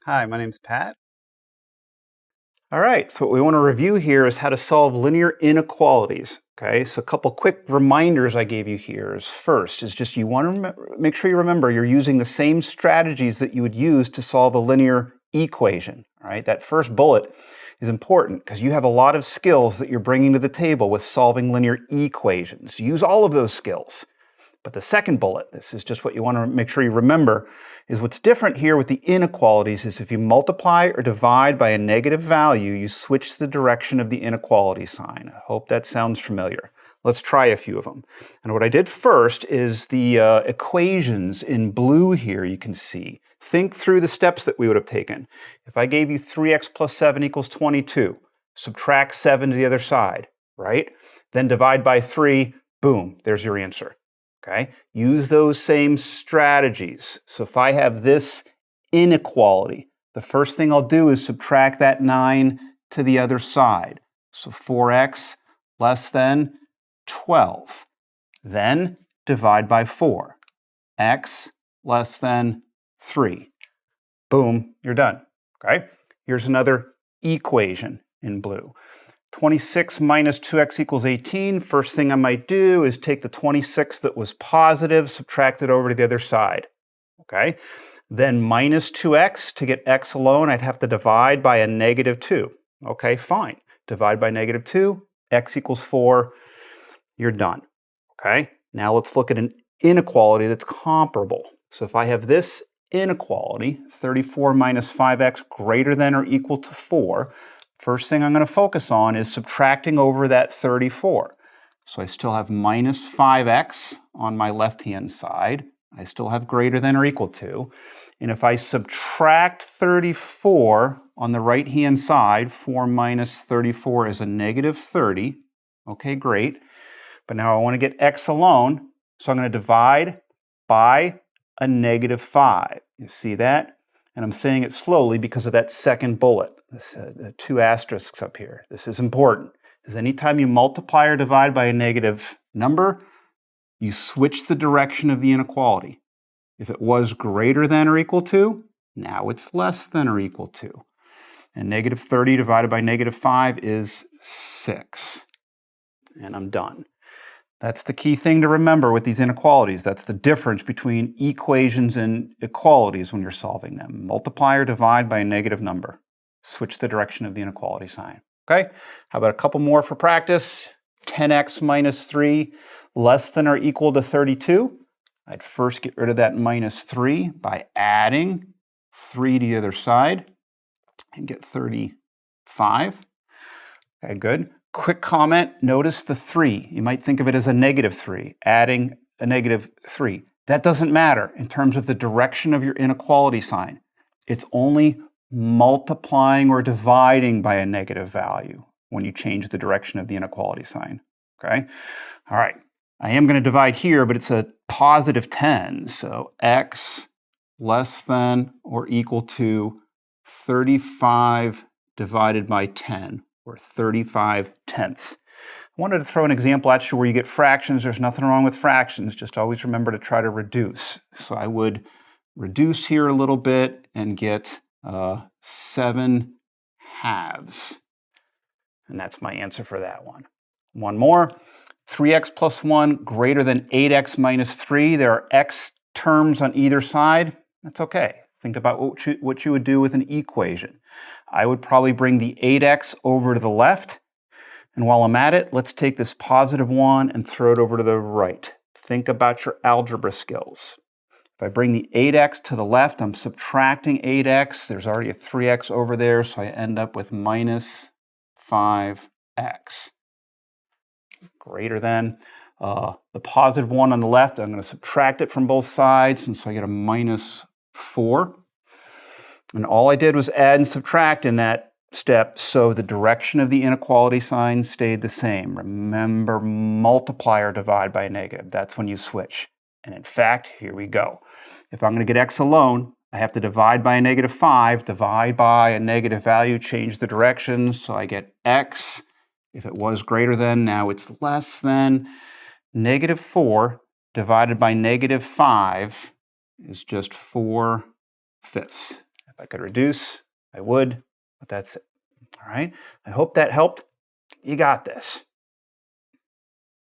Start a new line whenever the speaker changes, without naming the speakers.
Hi, my name's Pat.
All right, so what we want to review here is how to solve linear inequalities. Okay, so a couple quick reminders I gave you here is first is just you want to make sure you remember you're using the same strategies that you would use to solve a linear equation. All right, that first bullet is important because you have a lot of skills that you're bringing to the table with solving linear equations. Use all of those skills. But the second bullet, this is just what you want to make sure you remember, is what's different here with the inequalities is if you multiply or divide by a negative value, you switch the direction of the inequality sign. I hope that sounds familiar. Let's try a few of them. And what I did first is the equations in blue here you can see. Think through the steps that we would have taken. If I gave you 3x plus 7 equals 22, subtract 7 to the other side, right? Then divide by 3, boom, there's your answer. Okay? Use those same strategies. So if I have this inequality, the first thing I'll do is subtract that 9 to the other side. So 4x less than 12. Then divide by 4. X less than 3. Boom, you're done. Okay? Here's another equation in blue. 26 minus 2x equals 18. First thing I might do is take the 26 that was positive, subtract it over to the other side. Okay? Then minus 2x, to get x alone, I'd have to divide by a negative 2. Okay, fine. Divide by negative 2, x equals 4. You're done. Okay? Now let's look at an inequality that's comparable. So if I have this inequality, 34 minus 5x greater than or equal to 4, first thing I'm going to focus on is subtracting over that 34. So I still have minus 5x on my left-hand side. I still have greater than or equal to. And if I subtract 34 on the right-hand side, 4 minus 34 is a negative 30. Okay, great. But now I want to get x alone, so I'm going to divide by a negative 5. You see that? And I'm saying it slowly because of that second bullet, the 2 asterisks up here. This is important, because anytime you multiply or divide by a negative number, you switch the direction of the inequality. If it was greater than or equal to, now it's less than or equal to. And negative 30 divided by negative 5 is 6. And I'm done. That's the key thing to remember with these inequalities. That's the difference between equations and equalities when you're solving them. Multiply or divide by a negative number. Switch the direction of the inequality sign. Okay? How about a couple more for practice? 10x minus 3 less than or equal to 32. I'd first get rid of that minus 3 by adding 3 to the other side and get 35. Okay, good. Quick comment, notice the 3. You might think of it as a negative 3, adding a negative 3. That doesn't matter in terms of the direction of your inequality sign. It's only multiplying or dividing by a negative value when you change the direction of the inequality sign. Okay? All right. I am going to divide here, but it's a positive 10. So x less than or equal to 35 divided by 10. Or 35 tenths. I wanted to throw an example at you where you get fractions. There's nothing wrong with fractions. Just always remember to try to reduce. So I would reduce here a little bit and get 7 halves. And that's my answer for that one. One more. 3x plus 1 greater than 8x minus 3. There are x terms on either side. That's okay. Think about what you would do with an equation. I would probably bring the 8x over to the left. And while I'm at it, let's take this positive 1 and throw it over to the right. Think about your algebra skills. If I bring the 8x to the left, I'm subtracting 8x. There's already a 3x over there, so I end up with minus 5x. Greater than. The positive 1 on the left, I'm going to subtract it from both sides, and so I get a minus 4. And all I did was add and subtract in that step, so the direction of the inequality sign stayed the same. Remember, multiply or divide by a negative. That's when you switch. And in fact, here we go. If I'm going to get x alone, I have to divide by a negative 5, divide by a negative value, change the direction, so I get x. If it was greater than, now it's less than. Negative 4 divided by negative 5 is just 4/5. If I could reduce, I would, but that's it. All right. I hope that helped. You got this.